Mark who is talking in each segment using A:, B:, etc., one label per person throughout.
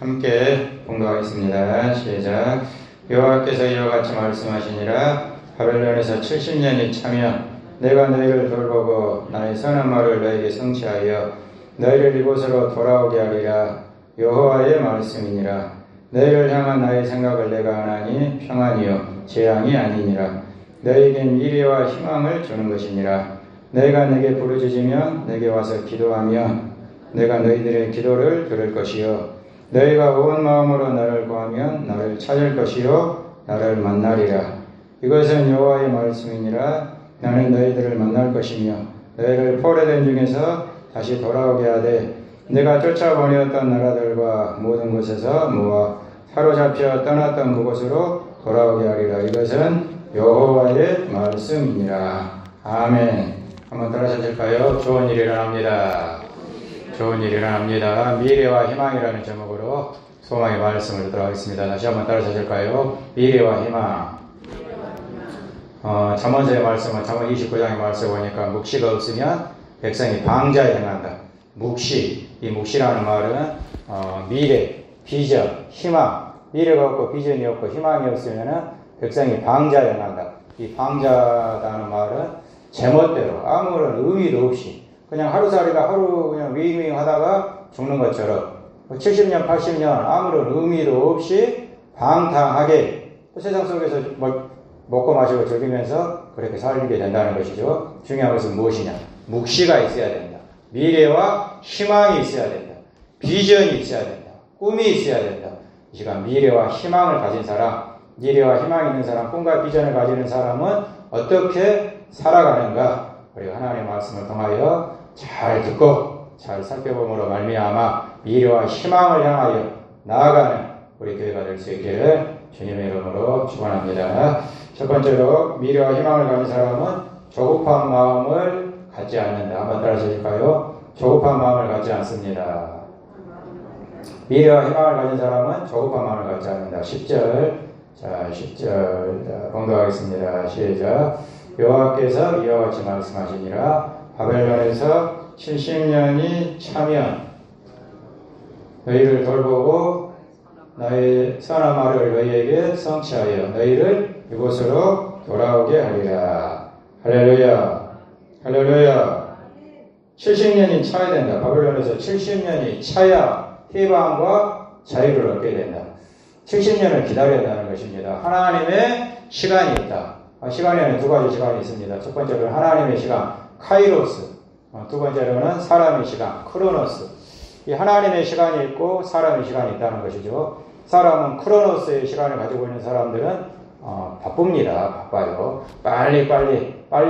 A: 함께 봉독하겠습니다. 시작. 여호와께서 이와 같이 말씀하시니라. 바벨론에서 70년이 차면 내가 너희를 돌보고 나의 선한 말을 너희에게 성취하여 너희를 이곳으로 돌아오게 하리라. 여호와의 말씀이니라. 너희를 향한 나의 생각을 내가 하나니 평안이요 재앙이 아니니라. 너희에게 미래와 희망을 주는 것이니라. 너희가 내게 부르짖으면 내게 와서 기도하면 내가 너희들의 기도를 들을 것이요 너희가 온 마음으로 나를 구하면 나를 찾을 것이요 나를 만나리라. 이것은 여호와의 말씀이니라. 나는 너희들을 만날 것이며 너희를 포로된 중에서 다시 돌아오게 하되 내가 쫓아보내었던 나라들과 모든 곳에서 모아 사로잡혀 떠났던 그곳으로 돌아오게 하리라. 이것은 여호와의 말씀이니라. 아멘. 한번 따라 하실까요? 좋은 일이 일어납니다. 좋은 일이 일어납니다. 미래와 희망이라는 제목으로 소망의 말씀을 듣도록 하겠습니다. 다시 한번 따라 하실까요? 미래와 희망. 잠언서의 말씀은 잠언 29장의 말씀을 보니까 묵시가 없으면 백성이 방자에 행한다. 묵시, 이 묵시라는 말은 미래, 비전, 희망. 미래가 없고 비전이 없고 희망이 없으면 백성이 방자에 행한다. 이 방자라는 말은 제멋대로 아무런 의미도 없이 그냥 하루살이가 하루 그냥 윙윙 하다가 죽는 것처럼 70년, 80년 아무런 의미도 없이 방탕하게 세상 속에서 먹고 마시고 즐기면서 그렇게 살게 된다는 것이죠. 중요한 것은 무엇이냐? 묵시가 있어야 된다. 미래와 희망이 있어야 된다. 비전이 있어야 된다. 꿈이 있어야 된다. 이 시간 미래와 희망을 가진 사람, 미래와 희망이 있는 사람, 꿈과 비전을 가지는 사람은 어떻게 살아가는가? 우리가 하나님의 말씀을 통하여 잘 듣고 잘 살펴봄으로 말미암아 미래와 희망을 향하여 나아가는 우리 교회가 될 수 있기를 주님의 이름으로 축원합니다. 첫 번째로 미래와 희망을 가진 사람은 조급한 마음을 갖지 않는다. 한번 따라 주실까요? 조급한 마음을 갖지 않습니다. 미래와 희망을 가진 사람은 조급한 마음을 갖지 않는다. 10절, 자 10절 봉독하겠습니다. 시작. 여호와께서 이와 같이 말씀하시니라. 바벨론에서 70년이 차면 너희를 돌보고 나의 선한 말을 너희에게 성취하여 너희를 이곳으로 돌아오게 하리라. 할렐루야. 할렐루야. 70년이 차야 된다. 바벨론에서 70년이 차야 해방과 자유를 얻게 된다. 70년을 기다려야 한다는 것입니다. 하나님의 시간이 있다. 시간에는 두 가지 시간이 있습니다. 첫 번째로는 하나님의 시간, 카이로스. 두 번째로는 사람의 시간, 크로노스. 이 하나님의 시간이 있고 사람의 시간이 있다는 것이죠. 사람은 크로노스의 시간을 가지고 있는 사람들은 바쁩니다. 바빠요. 빨리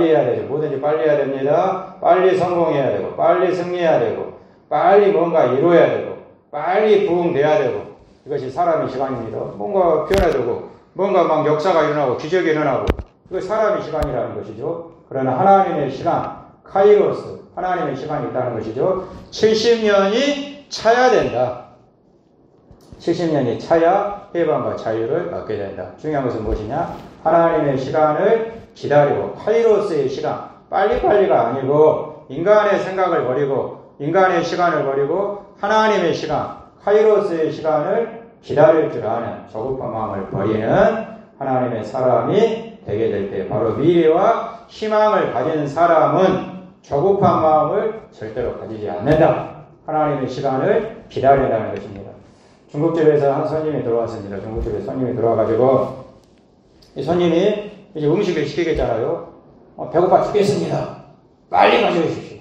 A: 해야 되죠. 뭐든지 빨리 해야 됩니다. 빨리 성공해야 되고, 빨리 승리해야 되고, 빨리 뭔가 이루어야 되고, 빨리 부흥돼야 되고, 이것이 사람의 시간입니다. 뭔가 변화되고, 뭔가 막 역사가 일어나고, 기적이 일어나고, 이거 사람의 시간이라는 것이죠. 그러나 하나님의 시간, 카이로스, 하나님의 시간이 있다는 것이죠. 70년이 차야 된다. 70년이 차야 해방과 자유를 얻게 된다. 중요한 것은 무엇이냐? 하나님의 시간을 기다리고, 카이로스의 시간, 빨리빨리가 아니고 인간의 생각을 버리고 인간의 시간을 버리고 하나님의 시간, 카이로스의 시간을 기다릴 줄 아는 조급한 마음을 버리는 하나님의 사람이 되게 될 때 바로 미래와 희망을 가진 사람은 조급한 마음을 절대로 가지지 않는다. 하나님의 시간을 기다린다는 것입니다. 중국집에서 한 손님이 들어왔습니다. 중국집에 손님이 들어와가지고 이 손님이 이제 음식을 시키겠잖아요. 배고파 죽겠습니다. 빨리 가져오십시오.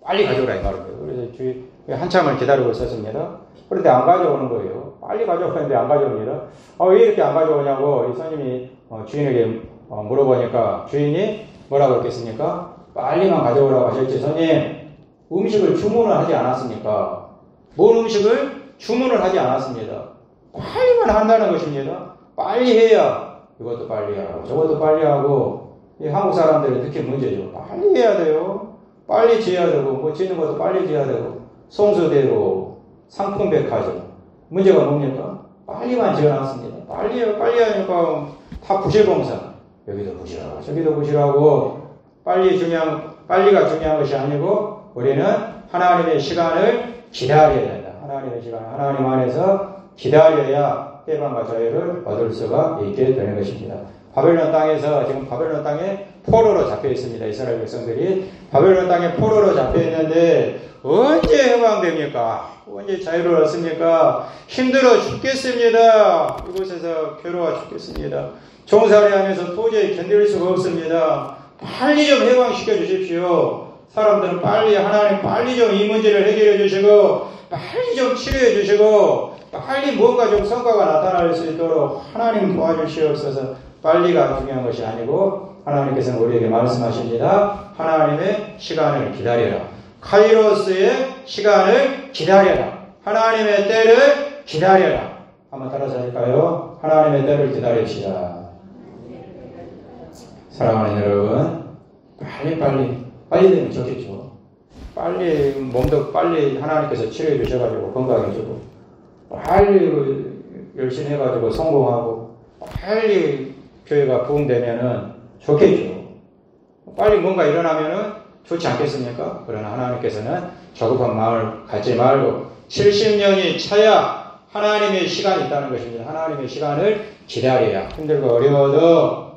A: 빨리 가져오라 이 말입니다. 그래서 주위 한참을 기다리고 있었습니다. 그런데 안 가져오는 거예요. 빨리 가져오는데 안 가져옵니다. 왜 이렇게 안 가져오냐고 이 손님이 주인에게 물어보니까 주인이 뭐라고 했겠습니까? 빨리만 가져오라고 하셨지. 손님, 음식을 주문을 하지 않았습니까? 뭔 음식을 주문을 하지 않았습니다. 빨리만 한다는 것입니다. 빨리 해야 이것도 빨리 하고 저것도 빨리 하고 이 한국 사람들이 특히 문제죠. 빨리 해야 돼요. 빨리 지어야 되고 뭐 짓는 것도 빨리 지어야 되고 성수대로 상품백화점 문제가 뭡니까? 빨리만 지어놨습니다. 빨리 하니까 다 부실공사. 여기도 부실하고 저기도 부실하고 빨리가 중요한 것이 아니고 우리는 하나님의 시간을 기다려야 된다. 하나님의 시간, 하나님 안에서 기다려야 해방과 자유를 얻을 수가 있게 되는 것입니다. 바벨론 땅에서 지금 바벨론 땅에 포로로 잡혀 있습니다. 이스라엘 백성들이 바벨론 땅에 포로로 잡혀 있는데 언제 해방됩니까? 언제 자유를 얻습니까? 힘들어 죽겠습니다. 이곳에서 괴로워 죽겠습니다. 종살이하면서 도저히 견딜 수가 없습니다. 빨리 좀 해방시켜 주십시오. 사람들은 빨리 하나님 빨리 좀 이 문제를 해결해 주시고 빨리 좀 치료해 주시고 빨리 뭔가 좀 성과가 나타날 수 있도록 하나님 도와주시옵소서. 빨리가 중요한 것이 아니고 하나님께서는 우리에게 말씀하십니다. 하나님의 시간을 기다려라. 카이로스의 시간을 기다려라. 하나님의 때를 기다려라. 한번 따라서 할까요? 하나님의 때를 기다립시다. 사랑하는 여러분, 빨리 되면 좋겠죠. 빨리 몸도 빨리 하나님께서 치료해 주셔가지고 건강해지고 빨리 열심히 해가지고 성공하고 빨리 교회가 부흥되면은 좋겠죠. 빨리 뭔가 일어나면은 좋지 않겠습니까? 그러나 하나님께서는 조급한 마음을 갖지 말고 70년이 차야 하나님의 시간이 있다는 것입니다. 하나님의 시간을 기다려야 힘들고 어려워도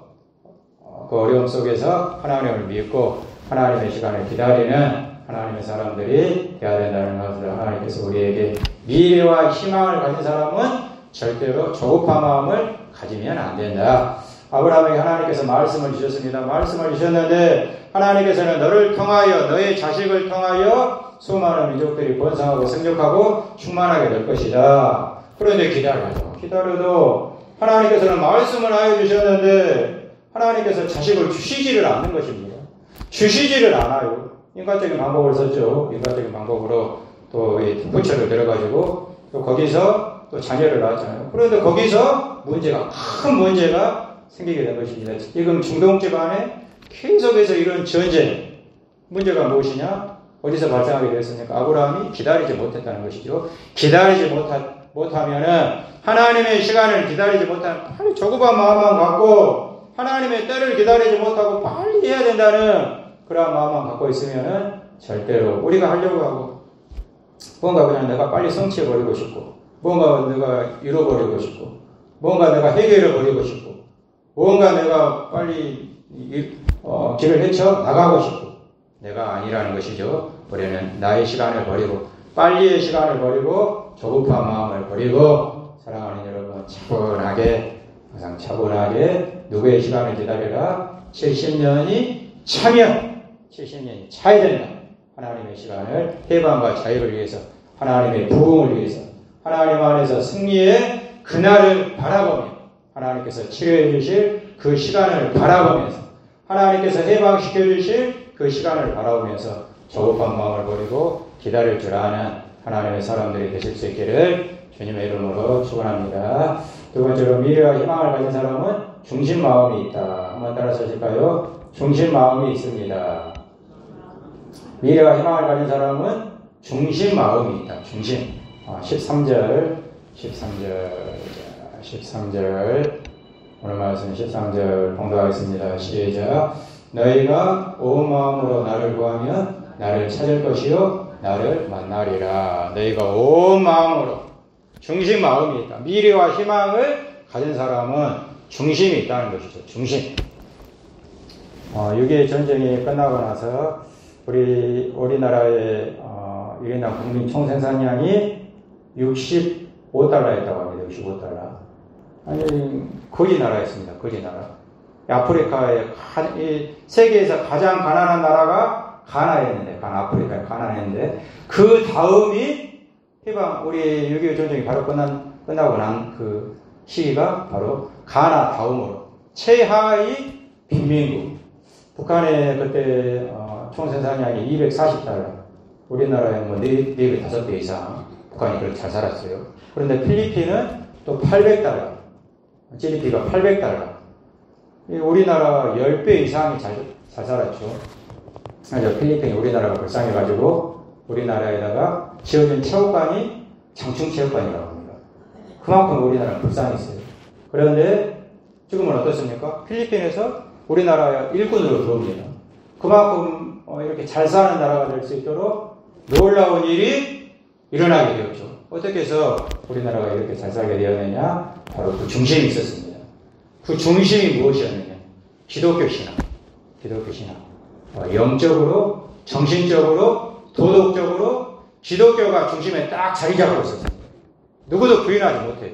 A: 그 어려움 속에서 하나님을 믿고 하나님의 시간을 기다리는 하나님의 사람들이 되어야 된다는 것을 하나님께서 우리에게 미래와 희망을 가진 사람은 절대로 조급한 마음을 가지면 안 된다. 아브라함에게 하나님께서 말씀을 주셨습니다. 말씀을 주셨는데 하나님께서는 너를 통하여 너의 자식을 통하여 수많은 민족들이 번성하고 성육하고 충만하게 될 것이다. 그런데 기다려도 하나님께서는 말씀을 하여 주셨는데 하나님께서 자식을 주시지를 않는 것입니다. 주시지를 않아요. 인간적인 방법을 썼죠. 인간적인 방법으로 또 이 부처를 들어가지고 또 거기서 또 자녀를 낳았잖아요. 그런데 거기서 큰 문제가 생기게 된 것입니다. 지금 중동 집안에 계속해서 이런 전쟁, 문제가 무엇이냐? 어디서 발생하게 되었습니까? 아브라함이 기다리지 못했다는 것이죠. 기다리지 못하면은 하나님의 시간을 기다리지 못하면 빨리 조급한 마음만 갖고 하나님의 때를 기다리지 못하고 빨리 해야 된다는 그러한 마음만 갖고 있으면은 절대로 우리가 하려고 하고 뭔가 그냥 내가 빨리 성취해버리고 싶고 뭔가 내가 이뤄버리고 싶고 뭔가 내가 해결해버리고 싶고 뭔가 내가 빨리 길을 헤쳐 나가고 싶고 내가 아니라는 것이죠. 우리는 나의 시간을 버리고 빨리의 시간을 버리고 조급한 마음을 버리고 사랑하는 여러분 항상 차분하게 누구의 시간을 기다려라. 70년이 차면 70년이 차야 된다. 하나님의 시간을 해방과 자유를 위해서 하나님의 부흥을 위해서 하나님 안에서 승리의 그날을 바라보며 하나님께서 치료해 주실 그 시간을 바라보면서 하나님께서 해방시켜 주실 그 시간을 바라보면서 조급한 마음을 버리고 기다릴 줄 아는 하나님의 사람들이 되실 수 있기를 주님의 이름으로 축원합니다. 두 번째로 미래와 희망을 가진 사람은 중심 마음이 있다. 한번 따라서 하실까요? 중심 마음이 있습니다. 미래와 희망을 가진 사람은 중심 마음이 있다. 중심. 13절 오늘 말씀 13절 봉독하겠습니다. 시작. 너희가 온 마음으로 나를 구하면 나를 찾을 것이요 나를 만나리라. 너희가 온 마음으로 중심 마음이 있다. 미래와 희망을 가진 사람은 중심이 있다는 것이죠. 중심. 6.25 전쟁이 끝나고 나서 우리나라의 1인당 국민 총생산량이 65달러였다고 합니다. 65달러. 아니, 거지 나라였습니다. 거지 나라. 아프리카의, 세계에서 가장 가난한 나라가 가나였는데, 아프리카의 가나였는데, 그 다음이 우리 6.25 전쟁이 바로 끝나고 난 그 시기가 바로 가나 다음으로, 최하위 빈민국. 북한의 그때, 총생산량이 240달러. 우리나라에 4배, 5배 이상 북한이 그렇게 잘 살았어요. 그런데 필리핀은 또 800달러. GDP가 800달러. 우리나라 10배 이상이 잘 살았죠. 그래서 필리핀이 우리나라가 불쌍해가지고 우리나라에다가 지어진 체육관이 장충체육관이라고 합니다. 그만큼 우리나라는 불쌍했어요. 그런데 지금은 어떻습니까? 필리핀에서 우리나라 일꾼으로 들어옵니다. 그만큼 이렇게 잘 사는 나라가 될 수 있도록 놀라운 일이 일어나게 되었죠. 어떻게 해서 우리나라가 이렇게 잘 살게 되었느냐? 바로 그 중심이 있었습니다. 그 중심이 무엇이었느냐? 기독교 신앙. 기독교 신앙. 영적으로, 정신적으로, 도덕적으로 기독교가 중심에 딱 자리 잡고 있었습니다. 누구도 부인하지 못해요.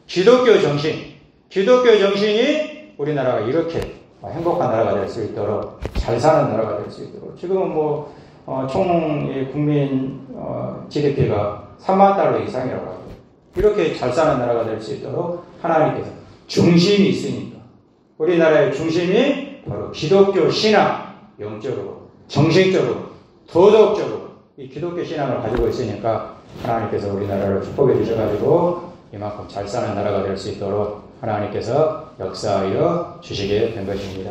A: 기독교 정신. 기독교 정신이 우리나라가 이렇게 행복한 나라가 될 수 있도록, 잘 사는 나라가 될 수 있도록. 지금은 총 국민 GDP가 3만 달러 이상이라고 하고, 이렇게 잘 사는 나라가 될 수 있도록 하나님께서 중심이 있으니까, 우리나라의 중심이 바로 기독교 신앙, 영적으로, 정신적으로, 도덕적으로 이 기독교 신앙을 가지고 있으니까 하나님께서 우리나라를 축복해 주셔가지고 이만큼 잘 사는 나라가 될 수 있도록 하나님께서 역사하여 주시게 된 것입니다.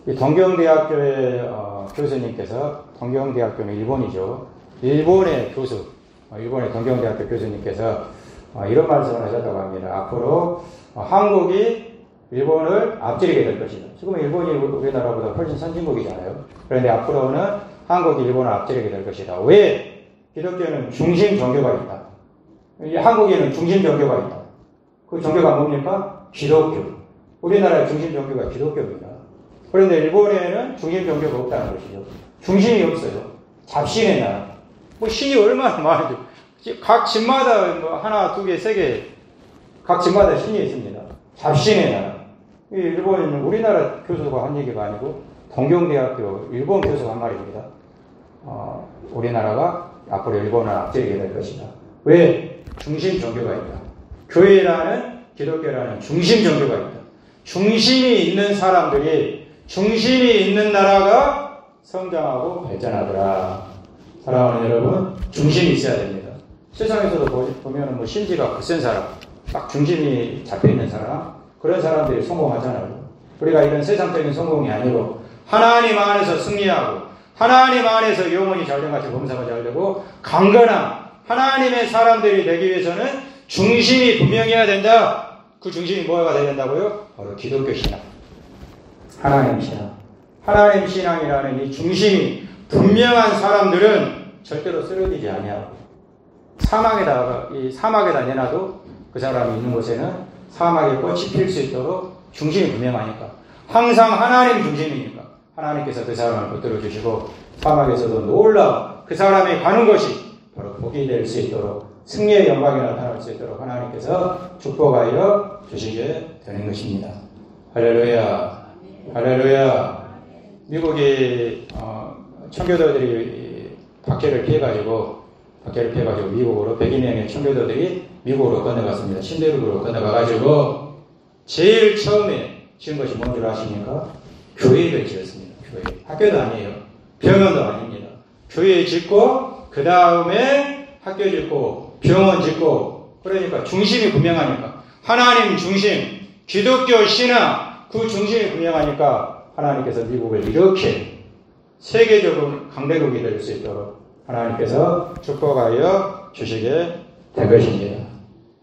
A: 이 동경대학교의 교수님께서, 동경대학교는 일본이죠. 일본의 교수, 일본의 동경대학교 교수님께서 이런 말씀을 하셨다고 합니다. 앞으로 한국이 일본을 앞지르게 될 것이다. 지금 일본이 우리나라보다 훨씬 선진국이잖아요. 그런데 앞으로는 한국이 일본을 앞지르게 될 것이다. 왜? 기독교는 중심 종교가 있다. 한국에는 중심 종교가 있다. 그 종교가 뭡니까? 기독교. 우리나라의 중심 종교가 기독교입니다. 그런데 일본에는 중심 종교가 없다는 것이죠. 중심이 없어요. 잡신의 나라. 신이 얼마나 많은지. 각 집마다 하나, 두 개, 세 개, 각 집마다 신이 있습니다. 잡신의 나라. 일본은 우리나라 교수가 한 얘기가 아니고 동경대학교 일본 교수가 한 말입니다. 우리나라가 앞으로 일본을 앞지르게 될 것이다. 왜? 중심 종교가 있다. 교회라는, 기독교라는 중심 종교가 있다. 중심이 있는 사람들이, 중심이 있는 나라가 성장하고 발전하더라. 사랑하는 여러분, 중심이 있어야 됩니다. 세상에서도 보면 심지가 거센 사람, 딱 중심이 잡혀있는 사람, 그런 사람들이 성공하잖아요. 우리가 이런 세상적인 성공이 아니고 하나님 안에서 승리하고 하나님 안에서 영혼이 잘된같이 범사가 잘되고 강건한 하나님의 사람들이 되기 위해서는 중심이 분명해야 된다. 그 중심이 뭐가 되야 된다고요? 바로 기독교 신앙, 하나님 신앙. 하나님 신앙이라는 이 중심이 분명한 사람들은 절대로 쓰러지지 아니하고, 사막에다 내놔도 그 사람이 있는 곳에는 사막에 꽃이 필 수 있도록 중심이 분명하니까, 항상 하나님 중심이니까 하나님께서 그 사람을 붙들어 주시고 사막에서도 놀라운 그 사람이 가는 것이 바로 복이 될 수 있도록, 승리의 영광이 나타날 수 있도록 하나님께서 축복하여 주시게 되는 것입니다. 할렐루야, 할렐루야. 미국이 청교도들이 박해를 피해가지고 미국으로 102명의 청교도들이 미국으로 건너갔습니다. 신대륙으로 건너가가지고 제일 처음에 지은 것이 뭔 줄 아십니까? 교회를 지었습니다. 교회. 학교도 아니에요. 병원도 아닙니다. 교회 짓고 그 다음에 학교 짓고 병원 짓고, 그러니까 중심이 분명하니까, 하나님 중심, 기독교 신앙, 그 중심이 분명하니까 하나님께서 미국을 이렇게 세계적으로 강대국이 될 수 있도록 하나님께서 축복하여 주시게 된 것입니다.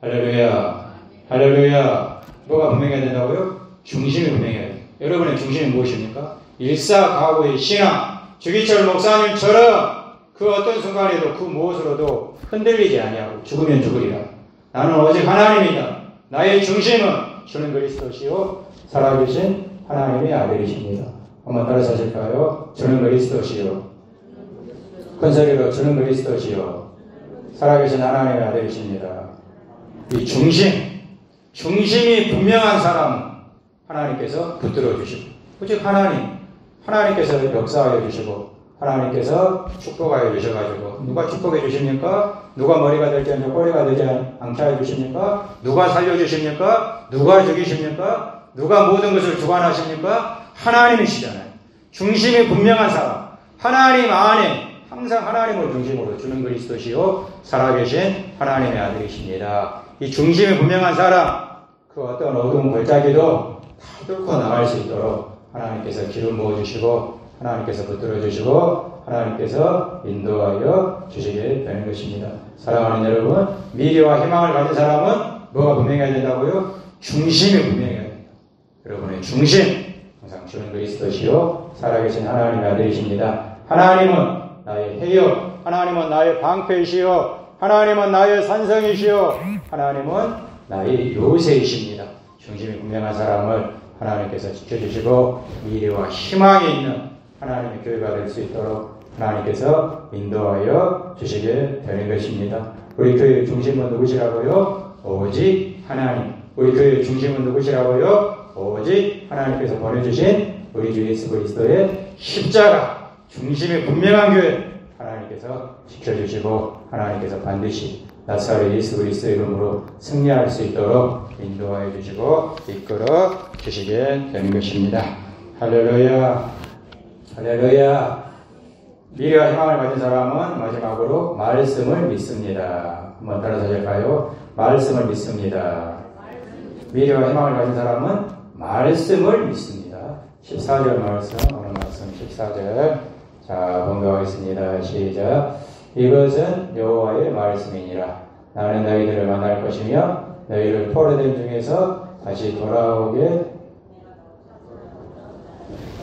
A: 할렐루야, 할렐루야. 뭐가 분명해야 된다고요? 중심이 분명해야 돼요. 여러분의 중심이 무엇입니까? 일사가구의 신앙, 주기철 목사님처럼 그 어떤 순간에도 그 무엇으로도 흔들리지 아니하고 죽으면 죽으리라. 나는 오직 하나님이다. 나의 중심은 주는 그리스도시요 살아계신 하나님의 아들이십니다. 한번 따라서 하실까요? 주는 그리스도시요, 큰 소리로 주는 그리스도시요 살아계신 하나님의 아들이십니다. 이 중심이 분명한 사람은 하나님께서 붙들어 주시고, 오직 하나님께서 역사하여 주시고 하나님께서 축복하여 주셔가지고, 누가 축복해 주십니까? 누가 머리가 되지 않고 꼬리가 되지 않게 해 주십니까? 누가 살려주십니까? 누가 죽이십니까? 누가 모든 것을 주관하십니까? 하나님이시잖아요. 중심이 분명한 사람, 하나님 안에 항상 하나님을 중심으로 주는 그리스도시요 살아계신 하나님의 아들이십니다. 이 중심이 분명한 사람, 그 어떤 어두운 골짜기도 다 뚫고 나갈 수 있도록 하나님께서 길을 모아주시고 하나님께서 붙들어 주시고 하나님께서 인도하여 주시게 되는 것입니다. 사랑하는 여러분, 미래와 희망을 가진 사람은 뭐가 분명해야 된다고요? 중심이 분명해야 됩니다. 여러분의 중심, 항상 주는 그리스도시요 살아계신 하나님의 아들이십니다. 하나님은 나의 해요, 하나님은 나의 방패이시요 하나님은 나의 산성이시요 하나님은 나의 요새이십니다. 중심이 분명한 사람을 하나님께서 지켜주시고 미래와 희망이 있는 하나님의 교회가 될 수 있도록 하나님께서 인도하여 주시게 되는 것입니다. 우리 교회의 중심은 누구시라고요? 오직 하나님. 우리 교회의 중심은 누구시라고요? 오직 하나님께서 보내주신 우리 주 예수 그리스도의 십자가 중심이 분명한 교회 하나님께서 지켜주시고 하나님께서 반드시 나사렛 예수 그리스도의 이름으로 승리할 수 있도록 인도하여 주시고 이끌어 주시게 되는 것입니다. 할렐루야. 할렐루야. 미래와 희망을 가진 사람은 마지막으로 말씀을 믿습니다. 한번 따라서 할까요? 말씀을 믿습니다. 미래와 희망을 가진 사람은 말씀을 믿습니다. 14절 말씀, 오늘 말씀 14절. 자, 봉독하겠습니다. 시작. 이것은 여호와의 말씀이니라. 나는 너희들을 만날 것이며 너희를 포로된 중에서 다시 돌아오게.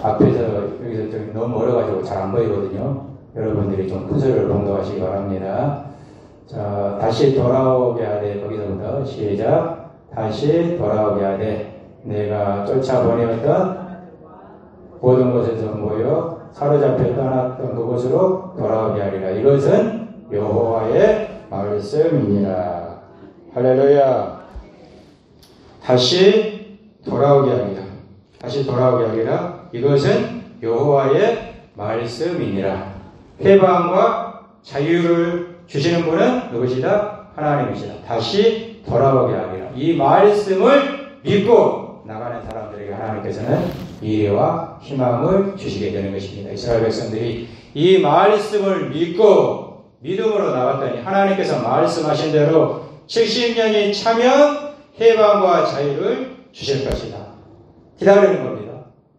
A: 앞에서 여기서 좀 너무 멀어가지고 잘 안 보이거든요. 여러분들이 좀 큰 소리로 봉독하시기 바랍니다. 자, 다시 돌아오게 하되, 거기서부터 시작. 다시 돌아오게 하되 내가 쫓아보내었던 모든 곳에서 모여 사로잡혀 떠났던 그곳으로 돌아오게 하리라. 이것은 여호와의 말씀이니라. 할렐루야. 다시 돌아오게 하리라. 다시 돌아오게 하리라. 이것은 여호와의 말씀이니라. 해방과 자유를 주시는 분은 누구시다? 하나님이시다. 다시 돌아오게 하리라. 이 말씀을 믿고 나가는 사람들에게 하나님께서는 미래와 희망을 주시게 되는 것입니다. 이스라엘 백성들이 이 말씀을 믿고 믿음으로 나갔더니 하나님께서 말씀하신 대로 70년이 차면 해방과 자유를 주실 것이다. 기다리는 겁니다.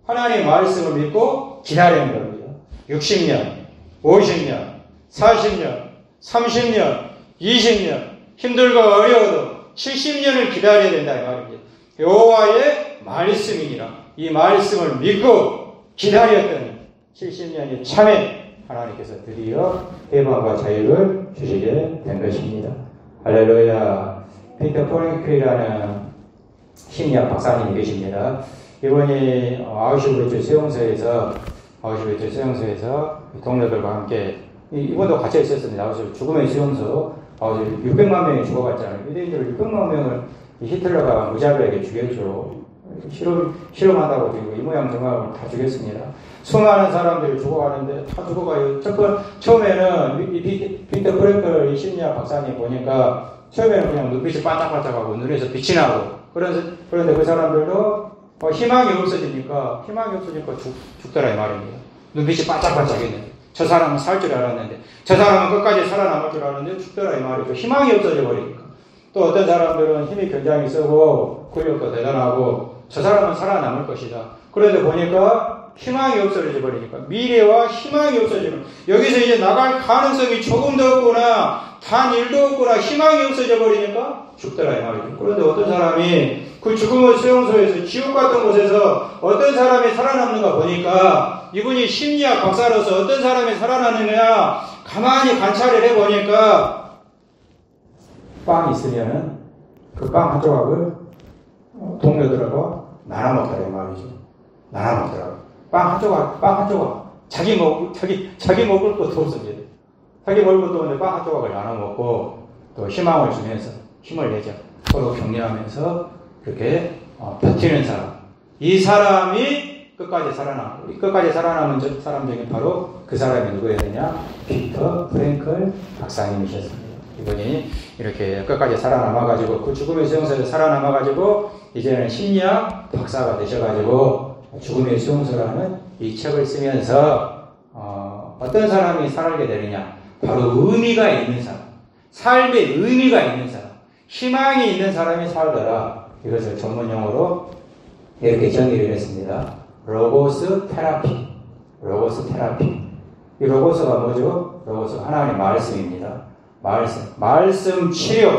A: 하나님의 말씀을 믿고 기다리는 겁니다. 60년, 50년, 40년, 30년, 20년 힘들고 어려워도 70년을 기다려야 된다 이 말입니다. 여호와의 말씀이니라. 이 말씀을 믿고 기다렸더니 70년이 차면 하나님께서 드디어 해방과 자유를 주시게 된 것입니다. 할렐루야. 피터 포랭크라는 심리학 박사님이 계십니다. 이분이 아우슈비츠 수용소에서 동료들과 함께 이분도 같이 있었습니다. 아우슈비츠 죽음의 수용소 600만 명이 죽어갔잖아요. 유대인들을 600만 명을 히틀러가 무자비하게 죽였죠. 실험한다고 되고 이 모양 저 모양을 다 죽였습니다. 수많은 사람들이 죽어가는데 다 죽어가요. 처음에는 피터 프랭클 이 심리학 박사님 보니까 처음에는 그냥 눈빛이 반짝반짝하고 눈에서 빛이 나고 그런데 그 사람들도 희망이 없어지니까 죽더라 이 말입니다. 눈빛이 반짝반짝했는데 저 사람은 살 줄 알았는데 저 사람은 끝까지 살아남을 줄 알았는데 죽더라 이 말이죠. 희망이 없어져 버리니까. 또 어떤 사람들은 힘이 굉장히 세고 근력도 대단하고 저 사람은 살아남을 것이다. 그런데 보니까 희망이 없어져 버리니까 미래와 희망이 없어지는 여기서 이제 나갈 가능성이 조금도 없구나 단 일도 없구나 희망이 없어져 버리니까 죽더라 이 말이죠. 그런데 어떤 사람이 그 죽음의 수용소에서 지옥 같은 곳에서 어떤 사람이 살아남는가 보니까 이분이 심리학 박사로서 어떤 사람이 살아나느냐 가만히 관찰을 해보니까 빵이 있으면은 그 빵 한 조각을 동료들하고 나눠 먹더라 이 말이죠. 나눠 먹더라고. 빵 한 조각. 자기 먹을 것도 없습니다. 자기 먹을 것도 없는데 빵 한 조각을 나눠 먹고 또 희망을 주면서 힘을 내죠. 서로 격려하면서 그렇게 버티는 사람. 이 사람이 끝까지 살아남은 사람 중에 바로 그 사람이 누구여야 되냐? 피터 프랭클 박사님이셨습니다. 이분이 이렇게 끝까지 살아남아가지고 그 죽음의 수용소에서 살아남아가지고 이제는 심리학 박사가 되셔가지고 죽음의 수용소라는 이 책을 쓰면서 어떤 사람이 살게 되느냐? 바로 의미가 있는 사람, 삶의 의미가 있는 사람, 희망이 있는 사람이 살더라. 이것을 전문용어로 이렇게 정의를 했습니다. 로고스 테라피. 이 로고스가 뭐죠? 로고스 하나님의 말씀입니다. 말씀 치료.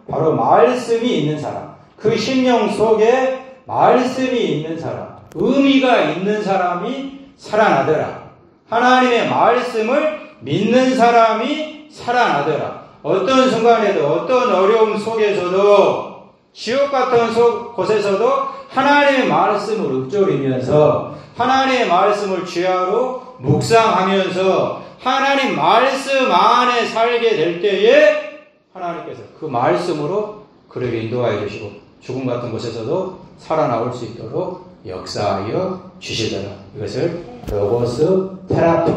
A: 바로 말씀이 있는 사람. 그 심령 속에 말씀이 있는 사람. 의미가 있는 사람이 살아나더라. 하나님의 말씀을 믿는 사람이 살아나더라. 어떤 순간에도 어떤 어려움 속에서도 지옥 같은 곳에서도 하나님의 말씀을 읊조리면서 하나님의 말씀을 주야로 묵상하면서 하나님 말씀 안에 살게 될 때에 하나님께서 그 말씀으로 그를 인도하여 주시고 죽음 같은 곳에서도 살아나올 수 있도록 역사하여 주시더라. 이것을 로고스 테라피,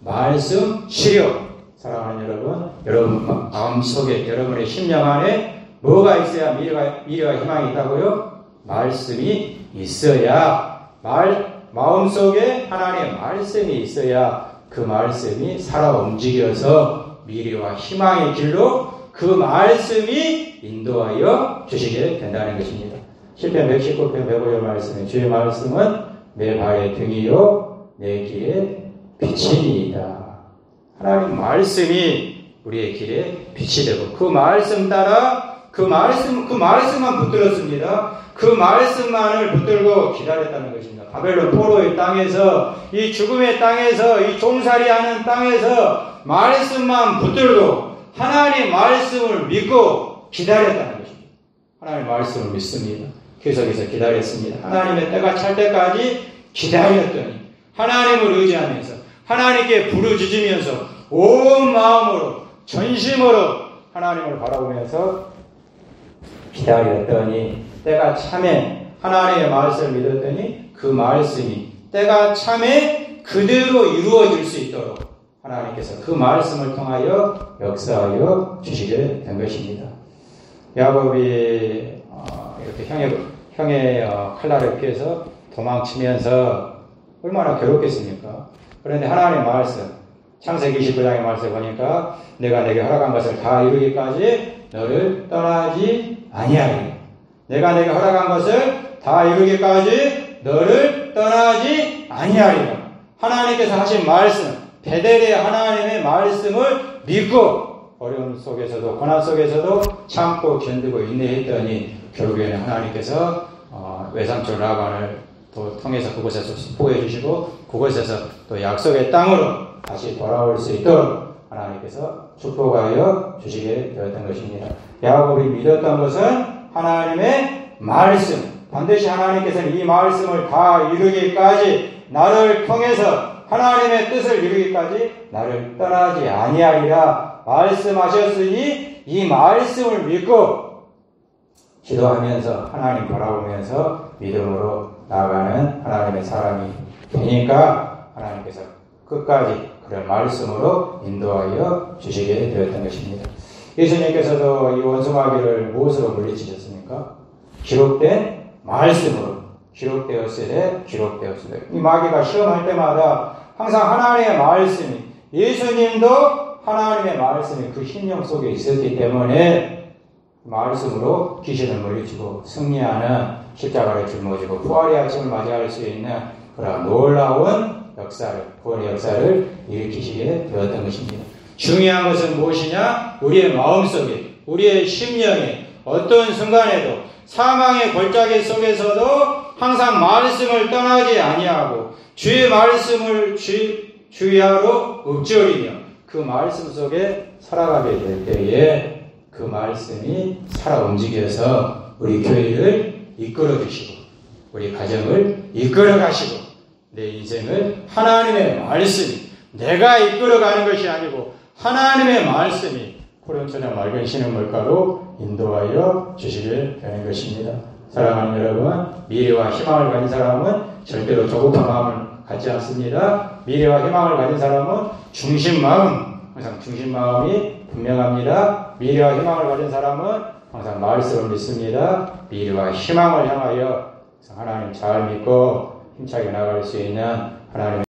A: 말씀 치료. 사랑하는 여러분 마음속에 여러분의 심령 안에 뭐가 있어야 미래와 희망이 있다고요? 말씀이 있어야 마음속에 하나님의 말씀이 있어야 그 말씀이 살아 움직여서 미래와 희망의 길로 그 말씀이 인도하여 주시게 된다는 것입니다. 시편 119편 105절 말씀에 주의 말씀은 내 발의 등이요 내 길에 빛이니이다. 하나님 말씀이 우리의 길에 빛이 되고 그 말씀 따라 그 말씀만 붙들었습니다. 그 말씀만을 붙들고 기다렸다는 것입니다. 바벨론 포로의 땅에서 이 죽음의 땅에서 이 종살이하는 땅에서 말씀만 붙들고 하나님 말씀을 믿고 기다렸다는 것입니다. 하나님 말씀을 믿습니다. 계속해서 기다렸습니다. 하나님의 때가 찰 때까지 기다렸더니 하나님을 의지하면서 하나님께 부르짖으면서 온 마음으로 전심으로 하나님을 바라보면서 기다렸더니 때가 참에 하나님의 말씀을 믿었더니 그 말씀이 때가 참에 그대로 이루어질 수 있도록 하나님께서 그 말씀을 통하여 역사하여 주시게 된 것입니다. 야곱이 이렇게 형의 칼날을 피해서 도망치면서 얼마나 괴롭겠습니까? 그런데 하나님의 말씀, 창세기 29장의 말씀을 보니까 내가 내게 허락한 것을 다 이루기까지 너를 떠나지 아니하리라. 내가 내게 허락한 것을 다 이루기까지 너를 떠나지 아니하리라. 하나님께서 하신 말씀, 베델의 하나님의 말씀을 믿고 어려움 속에서도 고난 속에서도 참고 견디고 인내했더니 결국에는 하나님께서 외삼촌 라반을 또 통해서 그곳에서 축복해 주시고 그곳에서 또 약속의 땅으로 다시 돌아올 수 있도록 하나님께서 축복하여 주시게 되었던 것입니다. 야곱이 믿었던 것은 하나님의 말씀, 반드시 하나님께서는 이 말씀을 다 이루기까지 나를 통해서 하나님의 뜻을 이루기까지 나를 떠나지 아니하리라 말씀하셨으니 이 말씀을 믿고 기도하면서 하나님 바라보면서 믿음으로 나아가는 하나님의 사람이 되니까 하나님께서 끝까지 그런 말씀으로 인도하여 주시게 되었던 것입니다. 예수님께서도 이 원수마귀를 무엇으로 물리치셨습니까? 기록된 말씀으로 기록되었으되 이 마귀가 시험할 때마다 항상 하나님의 말씀이 예수님도 하나님의 말씀이 그 심령 속에 있었기 때문에 말씀으로 귀신을 물리치고 승리하는 십자가를 짊어지고 부활의 아침을 맞이할 수 있는 그런 놀라운 구원의 역사를 일으키시게 되었던 것입니다. 중요한 것은 무엇이냐? 우리의 마음속에, 우리의 심령에 어떤 순간에도 사망의 골짜기 속에서도 항상 말씀을 떠나지 아니하고 주의 말씀을 주야로 읊조리며 그 말씀 속에 살아가게 될 때에 그 말씀이 살아 움직여서 우리 교회를 이끌어 주시고 우리 가정을 이끌어 가시고 내 인생을 하나님의 말씀이 내가 이끌어가는 것이 아니고 하나님의 말씀이 코린토장 맑은 신음물가로 인도하여 주시게 되는 것입니다. 사랑하는 여러분, 미래와 희망을 가진 사람은 절대로 조급한 마음을 갖지 않습니다. 미래와 희망을 가진 사람은 항상 중심마음이 분명합니다. 미래와 희망을 가진 사람은 항상 말씀을 믿습니다. 미래와 희망을 향하여 하나님 잘 믿고 힘차게 나아갈 수 있는 하나님의